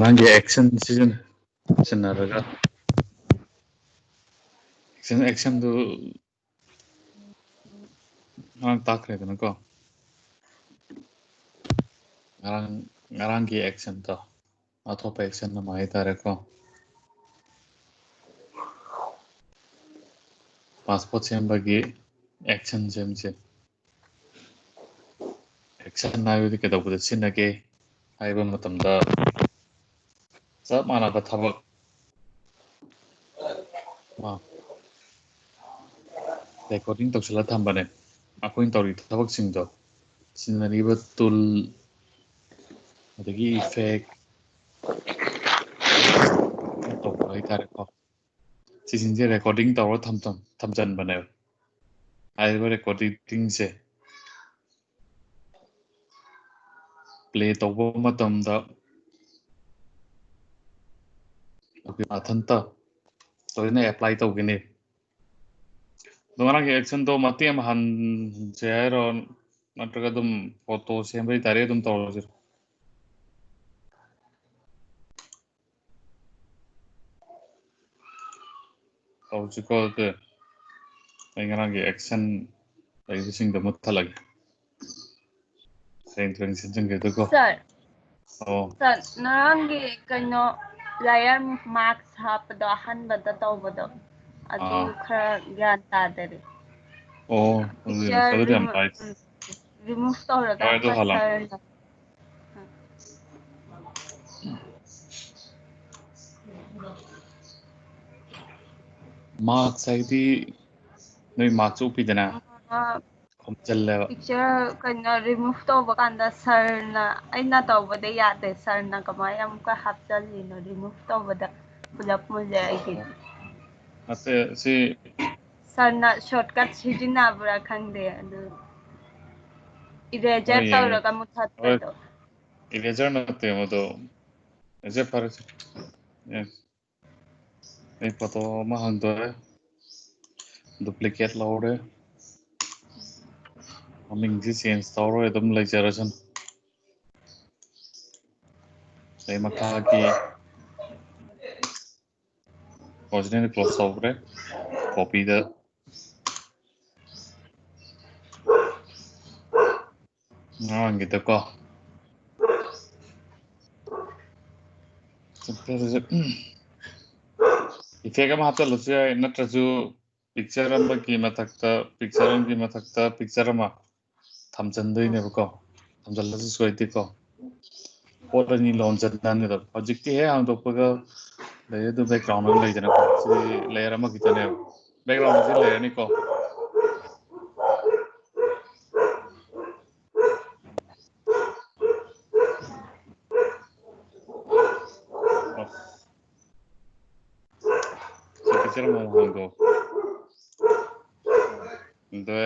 ꯅꯪꯒꯤ ꯑꯦꯛꯁꯟ ꯁꯤꯖꯤꯟꯅꯔꯒ ꯑꯦꯛꯁꯟꯗꯨ ꯉꯔꯥꯡ ꯇꯥꯛꯈ꯭ꯔꯦꯗꯅꯀꯣ ꯉꯔꯥꯡꯒꯤ ꯑꯦꯛꯁꯟꯗꯣ ꯑꯇꯣꯞꯄ ꯑꯦꯛꯁꯟ ꯑꯃ ꯍꯥꯏꯇꯥꯔꯦꯀꯣ ꯄꯥꯁꯄꯣꯔꯠ ꯁꯦꯝꯕꯒꯤ ꯑꯦꯛꯁꯟ ꯁꯦꯝꯁꯦ ꯑꯦꯛꯁꯟ ꯍꯥꯏꯕꯗꯤ ꯀꯩꯗꯧꯕꯗ ꯁꯤꯖꯤꯟꯅꯒꯦ ꯍꯥꯏꯕ ꯃꯇꯝꯗ ꯆꯞ ꯃꯥꯟꯅꯕ ꯊꯕꯛ ꯔꯦꯀꯣꯔꯗꯤꯡ ꯇꯧꯁꯤꯜꯂ ꯊꯝꯕꯅꯦ ꯑꯩꯈꯣꯏꯅ ꯇꯧꯔꯤ ꯊꯕꯛꯁꯤꯡꯗꯣ ꯁꯤꯖꯤꯟꯅꯔꯤꯕ ꯇꯨꯜ ꯑꯗꯒꯤ ꯏꯐꯦꯛ ꯇꯧꯕ ꯍꯥꯏꯇꯥꯔꯦꯀꯣ ꯁꯤꯁꯤꯡꯁꯦ ꯔꯦꯀꯣꯔꯗꯤꯡ ꯇꯧꯔ ꯊꯝꯖꯟꯕꯅꯦꯕ ꯍꯥꯏꯔꯤꯕ ꯔꯦꯀꯣꯔꯗꯤꯡꯁꯦ ꯄ꯭ꯂꯦ ꯇꯧꯕ ꯃꯇꯝꯗ ꯃꯊꯟꯇ ꯂꯣꯏꯅ ꯑꯦꯄ꯭ꯂꯥꯏ ꯇꯧꯒꯅꯤ ꯑꯗꯣ ꯉꯔꯥꯡꯒꯤ ꯑꯦꯛꯁꯟꯗꯣ ꯃꯇꯦꯛ ꯑꯃ ꯍꯟꯁꯦ ꯍꯥꯏꯔꯣ ꯅꯠꯇ꯭ꯔꯒ ꯑꯗꯨꯝ ꯐꯣꯇꯣ ꯁꯦꯝꯕꯩ ꯗꯥꯏꯔꯦꯛ ꯑꯗꯨꯝ ꯇꯧꯔꯁꯤ ꯇꯧꯁꯤꯀꯣ ꯑꯗꯨꯗꯤ ꯑꯩ ꯉꯔꯥꯡꯒꯤ ꯑꯦꯛꯁꯟ ꯂꯩꯕꯁꯤꯡꯗꯣ ꯃꯨꯠꯊꯠꯂꯒꯦ ꯇ꯭ꯔꯦꯡ ꯁꯦꯝꯖꯤꯟꯒꯦꯗꯀꯣ ꯁꯥꯔ ꯉꯔꯥꯡꯒꯤ ꯀꯩꯅꯣ ꯂꯥꯌꯔ ꯃꯥꯛꯁ ꯍꯥꯞꯄꯗꯣ ꯑꯍꯥꯟꯕꯗ ꯇꯧꯕꯗꯣ ꯑꯗꯨ ꯈꯔ ꯒ꯭ꯌꯥꯟ ꯇꯥꯗꯔꯦ ꯑꯗꯨꯗꯤ ꯌꯥꯝ ꯂꯥꯏ ꯔꯤꯃꯨꯚ ꯇꯧꯔꯒ ꯍꯣꯏ ꯑꯗꯨ ꯍꯥꯜꯂꯣ ꯁꯥꯔꯅ ꯃꯥꯛꯁ ꯍꯥꯏꯗꯤ ꯅꯣꯏ ꯃꯥꯛꯁ ꯎꯞꯄꯤꯗꯅ ꯈꯣꯝꯖꯤꯜꯂꯦꯕ ꯄꯤꯛꯆꯔ ꯀꯩꯅꯣ ꯔꯤꯃꯨꯚ ꯇꯧꯕ ꯀꯥꯟꯗ ꯁꯥꯔꯅ ꯑꯩꯅ ꯇꯧꯕꯗ ꯌꯥꯗꯦ ꯁꯥꯔꯅ ꯀꯃꯥꯏꯅ ꯑꯃꯨꯛꯀ ꯍꯥꯞꯆꯜꯂꯤꯅꯣ ꯔꯤꯃꯨꯚ ꯇꯧꯕꯗ ꯄꯨꯂꯞ ꯃꯨꯜꯂꯦ ꯑꯩꯒꯤꯗꯤ ꯅꯠꯇꯦ ꯁꯤ ꯁꯥꯔꯅ ꯁꯣꯔꯠꯀꯠ ꯁꯤꯖꯤꯟꯅꯕ꯭ꯔꯥ ꯈꯪꯗꯦ ꯑꯗꯨ ꯍꯣꯏ ꯏꯔꯦꯖꯔ ꯌꯦꯡꯉꯦ ꯇꯧꯔꯒ ꯍꯣꯏ ꯃꯨꯊꯠꯄꯗꯣ ꯏꯔꯦꯖꯔ ꯅꯠꯇꯦ ꯃꯗꯣ ꯐꯔꯦꯁꯦ ꯑꯩ ꯐꯣꯇꯣ ꯑꯃ ꯍꯥꯡꯗꯣꯛꯑꯦ ꯗꯨꯄ꯭ꯂꯤꯀꯦꯠ ꯂꯧꯔꯦ ꯃꯃꯤꯡꯁꯤ ꯆꯦꯟꯖ ꯇꯧꯔꯣꯏ ꯑꯗꯨꯝ ꯂꯩꯖꯔꯁꯅꯨ ꯑꯗꯩ ꯃꯈꯥꯒꯤ ꯑꯣꯔꯤꯖꯤꯅꯦꯜ ꯀ꯭ꯂꯣꯖ ꯇꯧꯈ꯭ꯔꯦ ꯀꯣꯄꯤꯗ ꯉꯔꯥꯡꯒꯤꯗꯀꯣ ꯏꯐꯦꯛ ꯑꯃ ꯍꯥꯞꯆꯤꯜꯂꯁꯨ ꯌꯥꯏ ꯅꯠꯇ꯭ꯔꯁꯨ ꯄꯤꯛꯆꯔ ꯑꯃꯒꯤ ꯃꯊꯛꯇ ꯄꯤꯛꯆꯔ ꯑꯃꯒꯤ ꯃꯊꯛꯇ ꯄꯤꯛꯆꯔ ꯑꯃ ꯊꯝꯖꯤꯟꯗꯣꯏꯅꯦꯕꯀꯣ ꯊꯝꯖꯤꯜꯂꯁꯨ ꯁꯣꯏꯗꯦꯀꯣ ꯄꯣꯠ ꯑꯅꯤ ꯂꯣꯟꯖꯟꯅꯅꯦꯕ ꯍꯧꯖꯤꯛꯇꯤ ꯍꯦꯛ ꯍꯥꯡꯗꯣꯛꯄꯒ ꯂꯩ ꯑꯗꯨ ꯕꯦꯛꯒ꯭ꯔꯥꯎꯟ ꯑꯃ ꯂꯩꯗꯅꯀꯣ ꯁꯤ ꯂꯦꯌꯔ ꯑꯃꯈꯛꯇꯅꯦꯕ ꯕꯦꯛꯒ꯭ꯔꯥꯎꯟꯁꯤ ꯂꯩꯔꯅꯤꯀꯣ ꯄꯤꯛꯆꯔ ꯑꯃ ꯍꯥꯡꯗꯣꯛ ꯑꯗ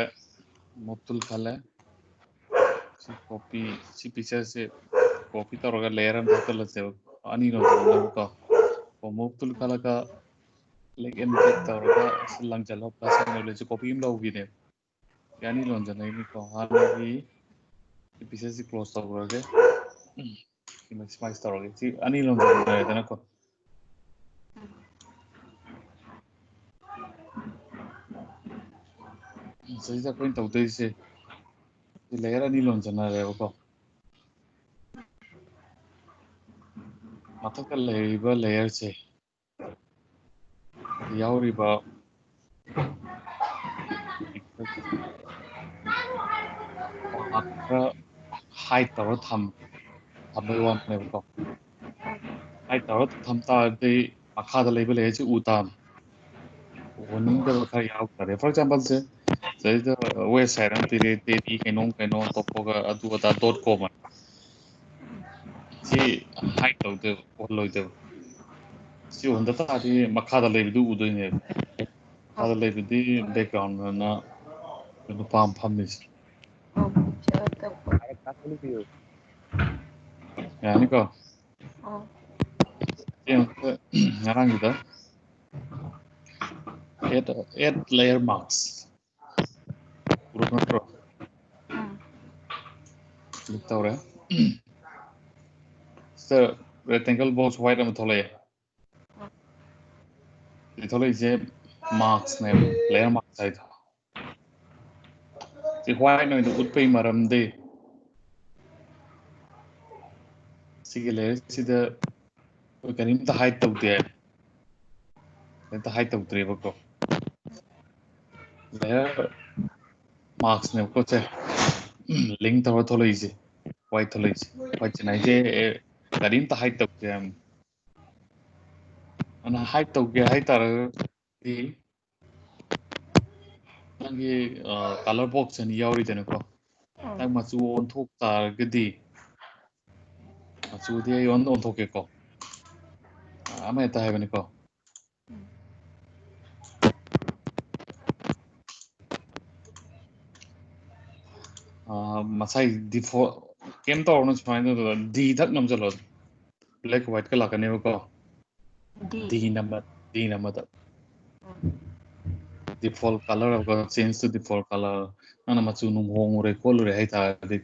ꯃꯨꯚ ꯇꯨꯜ ꯈꯜꯂꯦ ꯁꯤ ꯀꯣꯄꯤ ꯁꯤ ꯄꯤꯛꯆꯔꯁꯦ ꯀꯣꯄꯤ ꯇꯧꯔꯒ ꯂꯦꯌꯔ ꯑꯃ ꯍꯥꯞꯆꯤꯜꯂꯁꯦꯕ ꯑꯅꯤꯔꯣ ꯇꯧꯅꯕꯀꯣ ꯃꯨꯚ ꯇꯨꯜ ꯈꯜꯂꯒ ꯀ꯭ꯂꯤꯛ ꯑꯦꯟ ꯗ꯭ꯔꯦꯒ ꯇꯧꯔꯒ ꯂꯪꯁꯤꯜꯂꯣ ꯄ꯭ꯂꯁ ꯁꯥꯏꯟ ꯀꯣꯄꯤ ꯑꯃ ꯂꯧꯈꯤꯅꯦꯕ ꯌꯥꯅꯤ ꯂꯣꯟꯖꯟꯅꯩꯅꯤꯀꯣ ꯍꯥꯟꯅꯒꯤ ꯄꯤꯛꯆꯔꯁꯤ ꯀ꯭ꯂꯣꯖ ꯇꯧꯈ꯭ꯔꯒꯦ ꯁꯤ ꯃꯦꯛꯁꯤꯃꯥꯏꯁ ꯇꯧꯔꯒꯦ ꯁꯤ ꯑꯅꯤ ꯂꯣꯟꯖꯟꯅꯔꯦꯗꯅꯀꯣ ꯁꯤꯗꯩꯁꯤꯗ ꯑꯩꯈꯣꯏꯅ ꯇꯧꯗꯣꯏꯁꯦ ꯁꯤ ꯂꯦꯌꯔ ꯑꯅꯤ ꯂꯣꯟꯖꯟꯅꯔꯦꯕꯀꯣ ꯃꯊꯛꯇ ꯂꯩꯔꯤꯕ ꯂꯦꯌꯔꯁꯦ ꯌꯥꯎꯔꯤꯕ ꯈꯔ ꯍꯥꯏꯠ ꯇꯧꯔ ꯊꯝꯕꯩ ꯋꯥꯅꯦꯕꯀꯣ ꯍꯥꯏꯠ ꯇꯧꯔ ꯊꯝ ꯇꯥꯔꯗꯤ ꯃꯈꯥꯗ ꯂꯩꯕ ꯂꯦꯌꯔꯁꯤ ꯎ ꯇꯥꯕꯅꯤ ꯎꯍꯟꯅꯤꯡꯗꯕ ꯈꯔ ꯌꯥꯎꯇꯥꯔꯦ ꯐꯣꯔ ꯑꯦꯛꯖꯥꯝꯄꯜꯁꯦ ꯁꯤꯗꯩꯗ ꯋꯦꯁ ꯁꯥꯏꯠ ꯑꯃ ꯄꯤꯔꯦ ꯗꯦꯗꯤ ꯀꯩꯅꯣ ꯇꯣꯞꯄꯒ ꯑꯗꯨ ꯑꯗꯥ ꯗꯣꯠ ꯀꯣꯃ ꯁꯤ ꯍꯥꯏꯠ ꯇꯧꯗꯣꯏꯕ ꯎꯍꯜꯂꯣꯏꯗꯣꯏꯕ ꯁꯤ ꯎꯍꯟꯗ ꯇꯥꯔꯗꯤ ꯃꯈꯥꯗ ꯂꯩꯕꯗꯨ ꯎꯗꯣꯏꯅꯦꯕ ꯃꯈꯥꯗ ꯂꯩꯕꯗꯤ ꯕꯦꯛꯒ꯭ꯔꯥꯎꯟꯗꯅ ꯅꯨꯄꯥ ꯑꯃ ꯐꯝꯃꯤꯁꯦ ꯌꯥꯅꯤꯀꯣ ꯉꯔꯥꯡꯒꯤꯗꯣ add layer marks ꯎꯔꯕ ꯅꯠꯇ꯭ꯔꯣ ꯀ꯭ꯂꯤꯛ ꯇꯧꯔꯦ ꯁꯤꯗ rectangle box white ama tholay tholay je marks ne layer marks ai tho si white no du ut pay maram de sige layer si da kanim ta height tau de ta height tau tre ba ko layer marks ne ko che link tau tholay je white tholay je white je nai je kanim ta height tau de ana height tau ge height tar di nangi color box ani yauri de ko tak machu on thok tar ge di machu di on thok ke ko ama eta hai bani ko masai default kem to no chai no d thak nam jalo black white ka lakane ko d number da default color of change to default color ana machu num hong re ko re hai ta de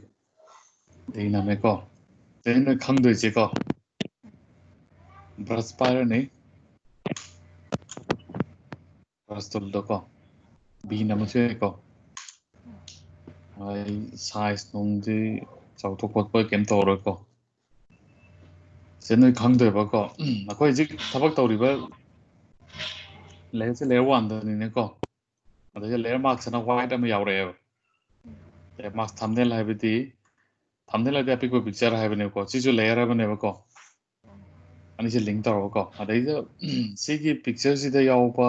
d na me ko then no khang doi che ko brush par ne brush to do ko b na me che ko ai size nung di chau thok pot pa kem to ro ko sen no khang doi ba ko akoi ji thabak tawri ba layer se layer 1 da ni ne ko ada je layer marks na white am yaw re layer marks thumbnail hai bi thumbnail da pic picture hai bane ko chi ju layer hai bane ko ani se link tar ko ada je si ki picture si da yaw pa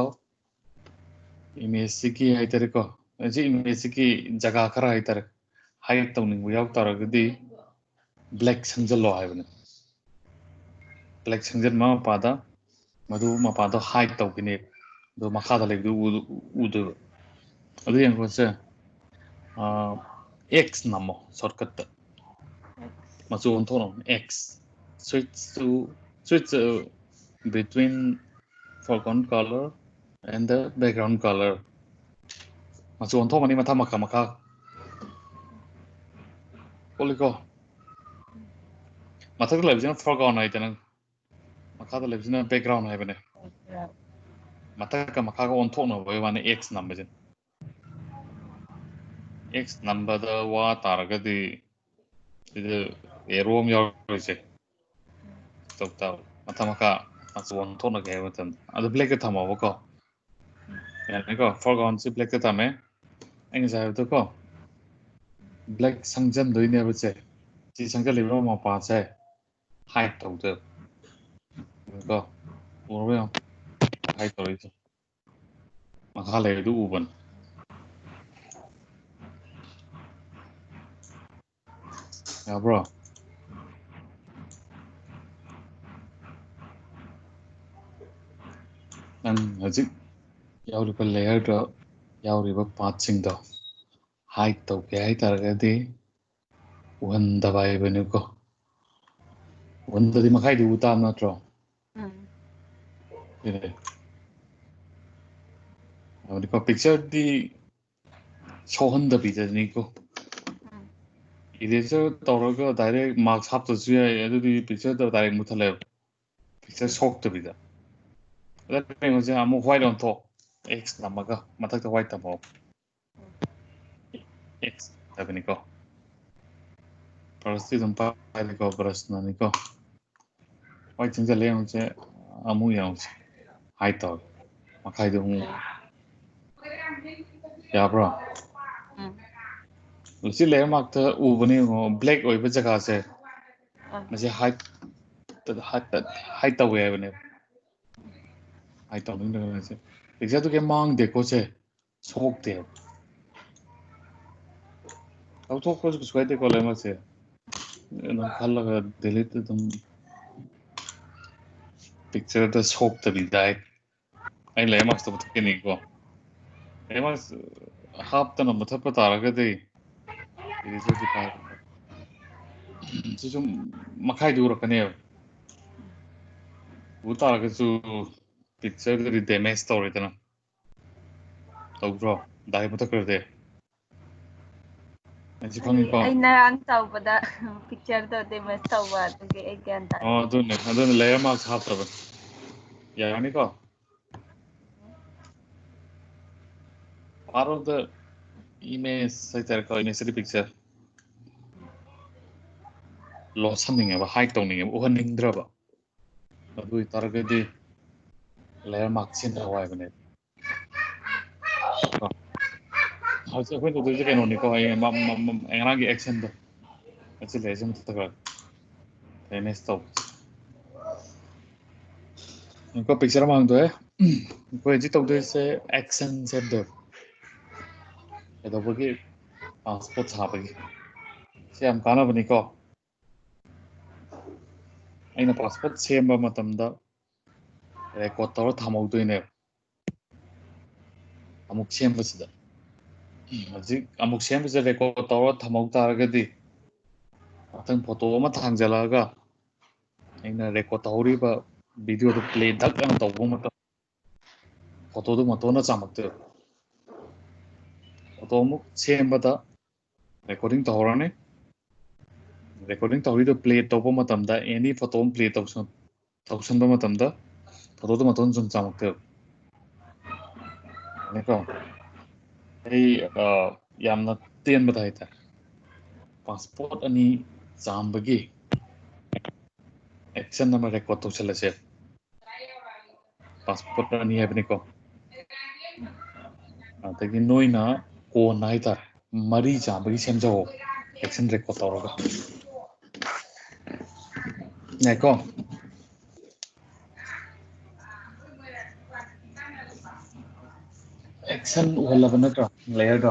image si ki hai tar ko ji image si ki jaga khara hai tar hide taw ning yaw tar ga di black sangjal lo hai bane black sangjal ma pa da madu ma pa da hide taw ki ne do ma kha da le du u do adu yang ko se x namo shortcut da machu on thono x switch between foreground color and the background color machu on thomani matha makha oliko matha la bijana foreground ai tana makha da la bijana background ai bane matha ka makha ka on thono boy wane x number jin x number da wa targa di ಇದು ಏರೋಮ್ ಯಾವ್ದು ತಪ್ಪ ಮತ್ತ ಮಕ ಅದು ಒಂದು ತೋನಗೆ ಹೇಳ್ತಂದ ಅದು ಬ್ಲೇಕ್ ತಮ್ಮ ಅವಕೋ ಯಾನಿಕೋ ಫಾರ್ಗಾನ್ ಸಿ ಬ್ಲೇಕ್ ತаме anh giải tôi có black sang chân đối nhau với chỉ sang chân liều mà pa xe hai đầu được có muốn biết không hai đầu đấy mà khá là đủ bẩn yeah bro anh azik yaw ri pa layer do yaw ri pa path sing do hai tàu cái hai tar cái đi uan da bai benu ko uan da di makai di utam na tro ini di ko picture di shohan da bi da ni ko 이래서 떨어가 다이렉 막 삽도 주야 애들이 picture 도 다이렉 못 할래요 picture 속도 비다 그다음에 이제 아무 화이트 온토 x 남아가 마탁도 화이트 뭐 x 다니까 벌써 좀 빠르고 그렇으니까 화이트 진짜 내용 이제 아무 양식 화이트 마카이도 야 브로 उसी layer mark तो ऊबने हो black ओइ पे जगह से मुझे height तो हुआ है बने हाइट तो नहीं लगा से एग्जैक्ट तो क्या मांग देखो से सोक दे अब तो कुछ कुछ कहते को लेमा से ना खाल लगा डिलीट तुम पिक्चर तो सोक तो भी जाए आई लेयर मार्क तो बता के नहीं को लेयर मार्क हाफ तो ना मतलब पता रहा दे ये जो दिखा जो मखाई दूर रखने 우따라가지고 픽셀들이 데메 스토리잖아. 더불어 나이부터 그러대. ꯑꯩꯁꯨ ꯈꯪꯉꯤꯀꯣ ꯑꯩ ꯉꯔꯥꯡ ꯇꯧꯕꯗ ꯄꯤꯛꯆꯔꯗꯣ ꯗꯦꯃꯦꯖ ꯇꯧꯕ ꯑꯗꯨꯒꯤ ꯑꯩ ꯒ꯭ꯌꯥꯟ ꯇꯥꯗꯦ ꯑꯗꯨꯅ ꯂꯦꯌꯔ ꯃꯥꯛꯁ ꯍꯥꯞꯇꯕꯅꯤ ꯌꯥꯔꯅꯤꯀꯣ part of the image ꯍꯥꯏꯇꯥꯔꯦꯀꯣ image picture ꯂꯣꯠꯁꯟꯅꯤꯡꯉꯦꯕ ꯍꯥꯏꯠ ꯇꯧꯅꯤꯡꯉꯦꯕ ꯎꯍꯟꯅꯤꯡꯗ꯭ꯔꯕ ꯑꯗꯨ ꯑꯣꯏꯇꯥꯔꯒꯗꯤ ꯂꯦꯌꯔ ꯃꯥꯛ ꯁꯤꯖꯤꯟꯅꯕ ꯍꯥꯏꯕꯅꯦ ꯍꯧꯖꯤꯛ ꯑꯩꯈꯣꯏ ꯇꯧꯗꯣꯏꯁꯦ ꯀꯩꯅꯣꯅꯤꯀꯣ ꯑꯉꯥꯡꯒꯤ ꯑꯦꯛꯁꯟꯗꯣ ꯃꯁꯤ ꯂꯩꯔꯤꯁꯦ ꯃꯊꯛꯇ ꯃꯦꯅꯦꯖ ꯇꯧꯕ ꯏꯀꯣ ꯄꯤꯛꯆꯔ ꯑꯃ ꯍꯥꯡꯗꯣꯛꯑꯦ ꯑꯩꯈꯣꯏ ꯍꯧꯖꯤꯛ ꯇꯧꯗꯣꯏꯁꯦ ꯑꯦꯛꯁꯟ ꯁꯦꯝꯗꯣꯏꯕ ꯀꯩꯗꯧꯕꯒꯤ ꯄꯣꯠ ꯁꯥꯕꯒꯤ ꯁꯤ ꯌꯥꯝ ꯀꯥꯟꯅꯕꯅꯤꯀꯣ ꯑꯩꯅ ꯄꯥꯁꯄꯣꯔꯠ ꯁꯦꯝꯕ ꯃꯇꯝꯗ ꯔꯦꯀꯣꯔꯠ ꯇꯧꯔ ꯊꯝꯍꯧꯗꯣꯏꯅꯦꯕ ꯑꯃꯨꯛ ꯁꯦꯝꯕꯁꯤꯗ ꯍꯧꯖꯤꯛ ꯑꯃꯨꯛ ꯁꯦꯝꯕꯁꯤꯗ ꯔꯦꯀꯣꯔꯠ ꯇꯧꯔ ꯊꯝꯍꯧ ꯇꯥꯔꯒꯗꯤ ꯃꯊꯪ ꯐꯣꯇꯣ ꯑꯃ ꯊꯥꯡꯖꯜꯂꯛꯑꯒ ꯑꯩꯅ ꯔꯦꯀꯣꯔꯠ ꯇꯧꯍꯧꯔꯤꯕ ꯚꯤꯗꯤꯑꯣꯗꯣ ꯄ꯭ꯂꯦ ꯗꯛ ꯂꯥꯎꯅ ꯇꯧꯕ ꯃꯇꯝ ꯐꯣꯇꯣꯗꯨ ꯃꯇꯣꯟꯗ ꯆꯥꯝꯃꯛꯇꯣꯏꯕ ꯐꯣꯇꯣ ꯑꯃꯨꯛ ꯁꯦꯝꯕꯗ ꯔꯦꯀꯣꯔꯗꯤꯡ ꯇꯧꯍꯧꯔꯅꯤ ꯔꯦꯀꯣꯔꯗꯤꯡ ꯇꯧꯔꯤꯗꯣ ꯄ꯭ꯂꯦ ꯇꯧꯕ ꯃꯇꯝꯗ ꯑꯦꯅꯤ ꯐꯣꯇꯣ ꯑꯃ ꯄ꯭ꯂꯦ ꯇꯧꯁꯟꯕ ꯃꯇꯝꯗ ꯐꯣꯇꯣꯗꯨ ꯃꯇꯣꯟ ꯁꯨꯝ ꯆꯥꯝꯃꯛꯇꯣꯏꯕ ꯌꯥꯅꯤꯀꯣ ꯑꯩ ꯌꯥꯝꯅ ꯇꯦꯟꯕꯗ ꯍꯥꯏꯇꯥꯔꯦ ꯄꯥꯁꯄꯣꯔꯠ ꯑꯅꯤ ꯆꯥꯝꯕꯒꯤ ꯑꯦꯛꯁꯟ ꯑꯃ ꯔꯦꯀꯣꯔꯠ ꯇꯧꯁꯜꯂꯁꯦ ꯄꯥꯁꯄꯣꯔꯠ ꯑꯅꯤ ꯍꯥꯏꯕꯅꯤꯀꯣ ꯑꯗꯒꯤ ꯅꯣꯏꯅ ꯀꯣꯟꯅ ꯍꯥꯏꯇꯥꯔꯦ ꯃꯔꯤ ꯆꯥꯝꯕꯒꯤ ꯁꯦꯝꯖꯧ ꯑꯦꯛꯁꯟ ꯔꯦꯀꯣꯔꯠ ꯇꯧꯔꯒ ꯌꯥꯏꯀꯣ ꯑꯦꯛꯁꯟ ꯎꯍꯜꯂꯕ ꯅꯠꯇ꯭ꯔꯣ ꯂꯦꯌꯔꯗꯣ